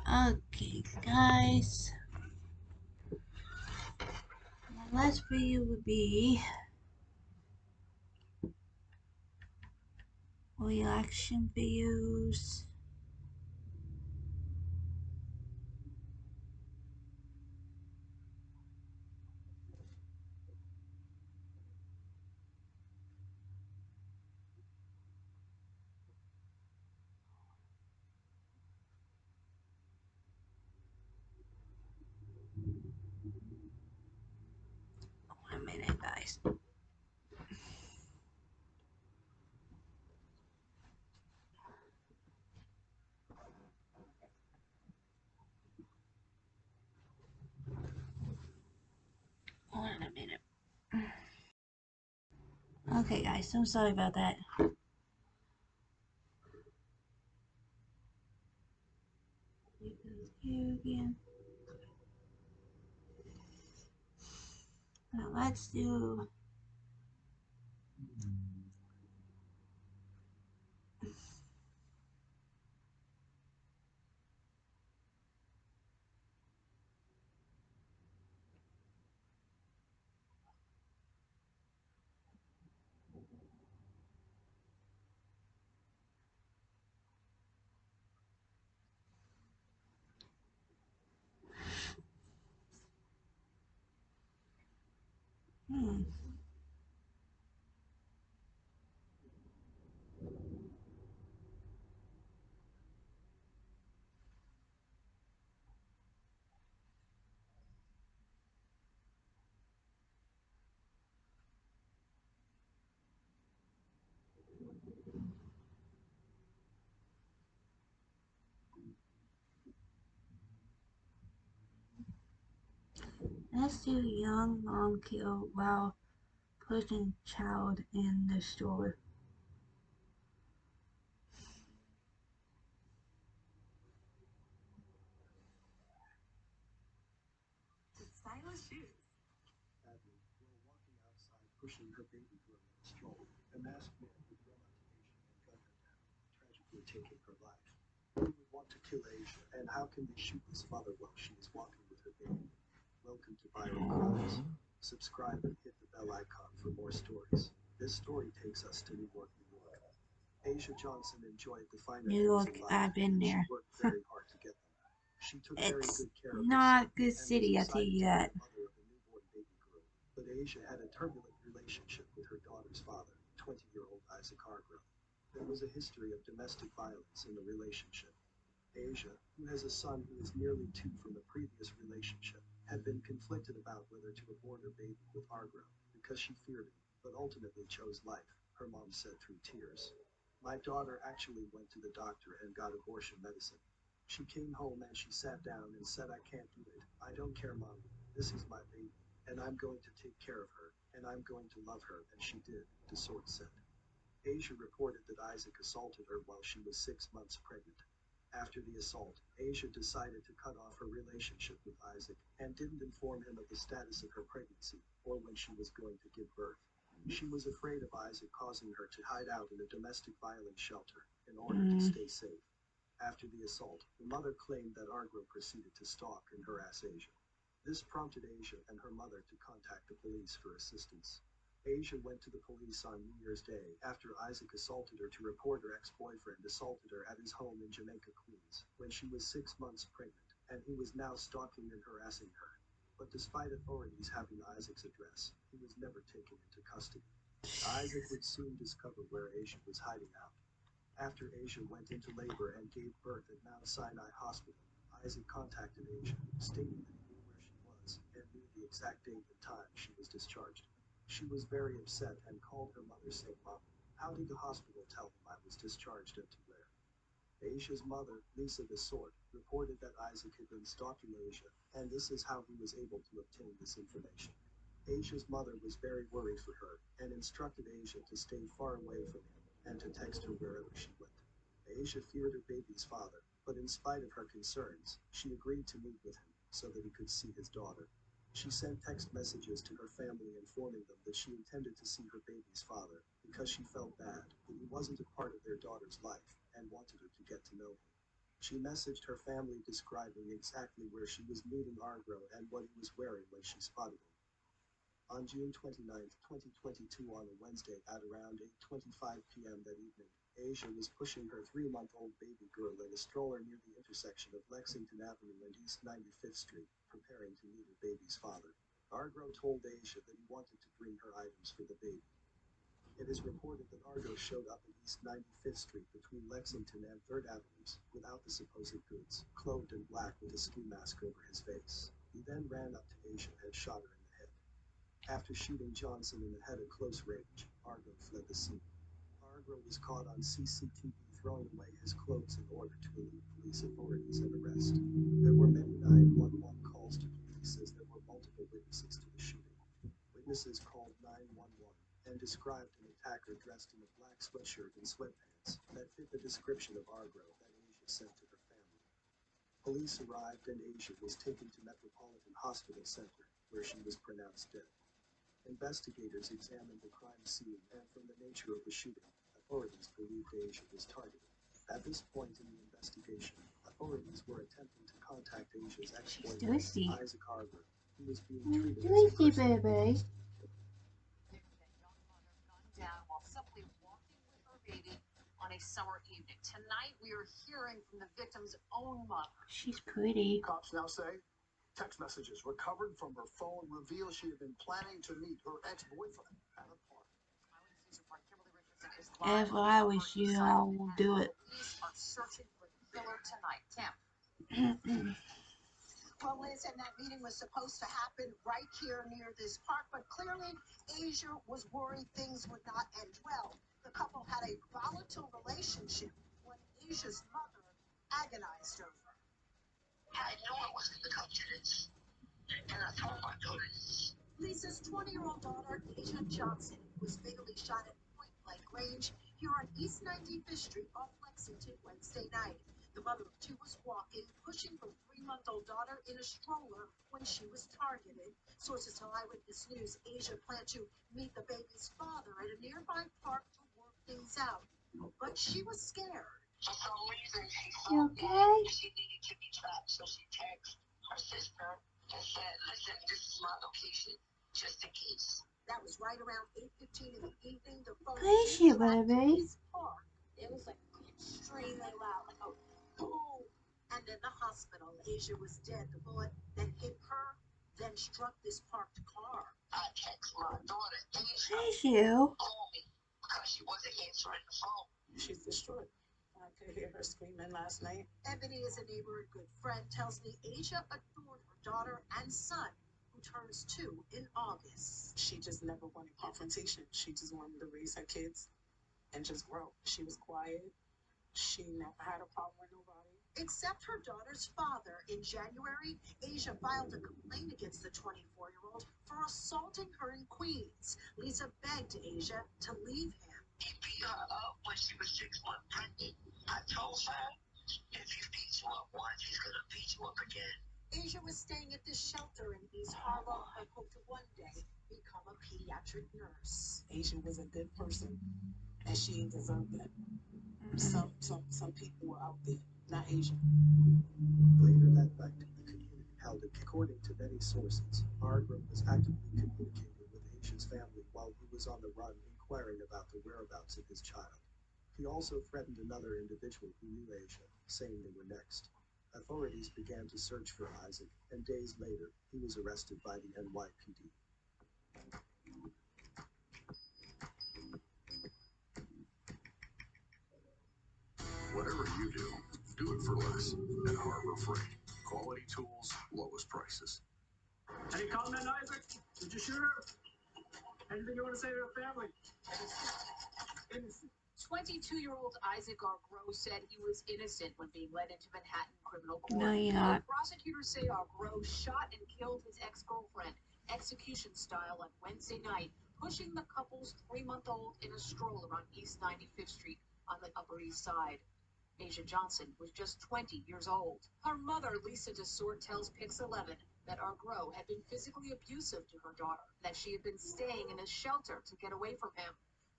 Okay, guys. My last video would be reaction videos. One minute, guys. One minute. Okay, guys. I'm sorry about that. Here again. Now let's do. Hmm. Let's do young mom killed while pushing child in the stroller. Stylish shoes. Abby, while walking outside pushing her baby girl in a stroller, a masked man would run onto Asia and gun her down, tragically taking her life. Who would want to kill Asia, and how can they shoot his mother while she is walking with her baby? Welcome to Viral Crimes. Subscribe and hit the bell icon for more stories. This story takes us to New York, New York. Asia Johnson enjoyed the finer New things York, in life, I've been and she there. worked very hard to get them. She took very It's good care of not herself a good and was city, I tell excited you to be that. the mother of a newborn baby girl. But Asia had a turbulent relationship with her daughter's father, 20-year-old Isaac Hargrove. There was a history of domestic violence in the relationship. Asia, who has a son who is nearly 2 from a previous relationship, had been conflicted about whether to abort her baby with Hargrove because she feared him, but ultimately chose life, her mom said through tears. My daughter actually went to the doctor and got abortion medicine. She came home and she sat down and said, I can't do it. I don't care, Mommy. This is my baby, and I'm going to take care of her, and I'm going to love her, and she did, DeSort said. Asia reported that Isaac assaulted her while she was 6 months pregnant. After the assault, Asia decided to cut off her relationship with Isaac and didn't inform him of the status of her pregnancy or when she was going to give birth. She was afraid of Isaac causing her to hide out in a domestic violence shelter in order to stay safe. After the assault, the mother claimed that Argo proceeded to stalk and harass Asia. This prompted Asia and her mother to contact the police for assistance. Asia went to the police on New Year's Day after Isaac assaulted her to report her ex-boyfriend assaulted her at his home in Jamaica, Queens, when she was 6 months pregnant, and he was now stalking and harassing her. But despite authorities having Isaac's address, he was never taken into custody. Isaac would soon discover where Asia was hiding out. After Asia went into labor and gave birth at Mount Sinai Hospital, Isaac contacted Asia, stating that he knew where she was and knew the exact date and time she was discharged. She was very upset and called her mother saying, Mom, how did the hospital tell them I was discharged and to where? Asia's mother, Lisa DeSort, reported that Isaac had been stalking Asia, and this is how he was able to obtain this information. Asia's mother was very worried for her and instructed Asia to stay far away from him and to text her wherever she went. Asia feared her baby's father, but in spite of her concerns, she agreed to meet with him so that he could see his daughter. She sent text messages to her family informing them that she intended to see her baby's father because she felt bad that he wasn't a part of their daughter's life and wanted her to get to know him. She messaged her family describing exactly where she was meeting Argro and what he was wearing when she spotted him. On June 29, 2022, on a Wednesday at around 8:25 p.m. that evening, Asia was pushing her 3-month-old baby girl in a stroller near the intersection of Lexington Avenue and East 95th Street, preparing to meet her baby's father. Argro told Asia that he wanted to bring her items for the baby. It is reported that Argo showed up at East 95th Street between Lexington and 3rd Avenues without the supposed goods, clothed in black with a ski mask over his face. He then ran up to Asia and shot her in the head. After shooting Johnson in the head at close range, Argo fled the scene. Argo was caught on CCTV throwing away his clothes in order to elude police authorities and arrest. There were many 911 calls to police as there were multiple witnesses to the shooting. Witnesses called 911 and described an attacker dressed in a black sweatshirt and sweatpants that fit the description of Argo that Asia sent to her family. Police arrived and Asia was taken to Metropolitan Hospital Center, where she was pronounced dead. Investigators examined the crime scene, and from the nature of the shooting, authorities believed Asia was targeted. At this point in the investigation, authorities were attempting to contact Asia's ex-boyfriend, Thirsty. Isaac Harper, who was being You're treated as a thirsty, person. baby. Down while simply walking with her baby on a summer evening. Tonight, we are hearing from the victim's own mother. She's pretty. Cops now say text messages recovered from her phone reveal she had been planning to meet her ex-boyfriend at a park. If I was you, I will do it. Police are searching for the killer tonight. Tim. Well, Liz, and that meeting was supposed to happen right here near this park, but clearly Asia was worried things would not end well. The couple had a volatile relationship when Asia's mother agonized over. I knew it wasn't the confidence, and I told my daughter. Lisa's 20-year-old daughter, Asia Johnson, was fatally shot at point-blank range here on East 95th Street off Lexington Wednesday night. The mother of two was walking, pushing her 3-month-old daughter in a stroller when she was targeted. Sources tell Eyewitness News Asia planned to meet the baby's father at a nearby park to work things out. But she was scared. For some reason, she You thought okay? that she needed to be trapped, so she texted her sister and said, "Listen, this is my location, just in case." That was right around 8:15 in the evening. The phone Bless you, tracked baby. this park. It was like extremely loud, like a boom. And in the hospital, Asia was dead. The bullet that hit her then struck this parked car. I text my daughter, Asia, Bless you. call me, because she wasn't answering the phone. She's distraught. I could hear her screaming last night. Ebony is a neighbor and good friend, tells me Asia adored her daughter and son, who turns 2 in August. She just never wanted confrontation. She just wanted to raise her kids and just grow. She was quiet. She never had a problem with nobody. Except her daughter's father. In January, Asia filed a complaint against the 24-year-old for assaulting her in Queens. Lisa begged Asia to leave him. He beat her up when she was 6 months pregnant. I told her, if he beats you up once, he's going to beat you up again. Asia was staying at this shelter in East Harlem and hoped to one day become a pediatric nurse. Asia was a good person, and she deserved that. Some people were out there, not Asia. Later that night, the community held it. According to many sources, Argro was actively communicating with Asia's family while he was on the run, inquiring about the whereabouts of his child. He also threatened another individual who knew Asia, saying they were next. Authorities began to search for Isaac, and days later, he was arrested by the NYPD. Whatever you do it for less at Harbor Freight. Quality tools, lowest prices. Any comment, Isaac? Did you shoot her? Anything you want to say to her family? Innocent. 22-year-old Isaac Argro said he was innocent when being led into Manhattan criminal court. No, you're not. Prosecutors say Argro shot and killed his ex-girlfriend, execution style, on Wednesday night, pushing the couple's 3-month-old in a stroller on East 95th Street on the Upper East Side. Asia Johnson was just 20 years old. Her mother, Lisa DeSort, tells Pix 11 that Argro had been physically abusive to her daughter, that she had been staying in a shelter to get away from him.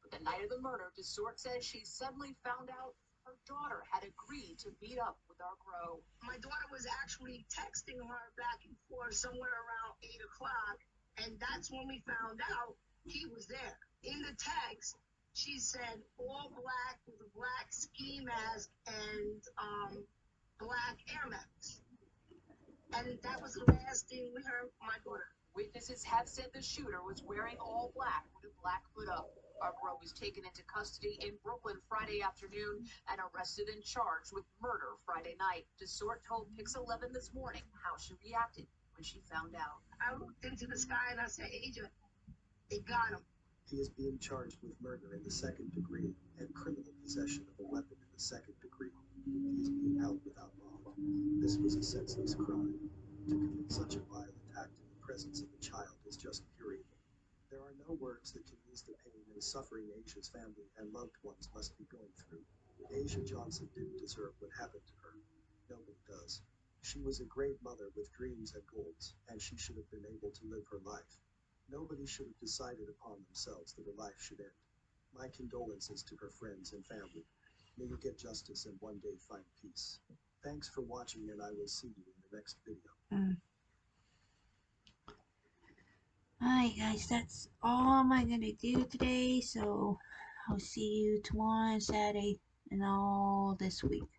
But the night of the murder, DeSort says she suddenly found out Her daughter had agreed to meet up with our Grow. My daughter was actually texting her back and forth somewhere around 8 o'clock, and that's when we found out he was there. In the text, she said all black with a black ski mask and black Air Max. And that was the last thing we heard from my daughter. Witnesses have said the shooter was wearing all black with a black hood up. Our Grow was taken into custody in Brooklyn Friday afternoon and arrested and charged with murder Friday night. DeSort told Pix 11 this morning how she reacted when she found out. I looked into the sky and I said, Asia, they got him. He is being charged with murder in the second degree and criminal possession of a weapon in the second degree. He is being held without bond. This was a senseless crime. To commit such a violent act in the presence of a child is just pure evil. There are no words that can ease the pain and suffering Asia's family and loved ones must be going through. Asia Johnson didn't deserve what happened to her. Nobody does. She was a great mother with dreams and goals, and she should have been able to live her life. Nobody should have decided upon themselves that her life should end. My condolences to her friends and family. May you get justice and one day find peace. Thanks for watching, and I will see you in the next video. Alright guys, that's all I'm gonna do today, so I'll see you tomorrow and Saturday and all this week.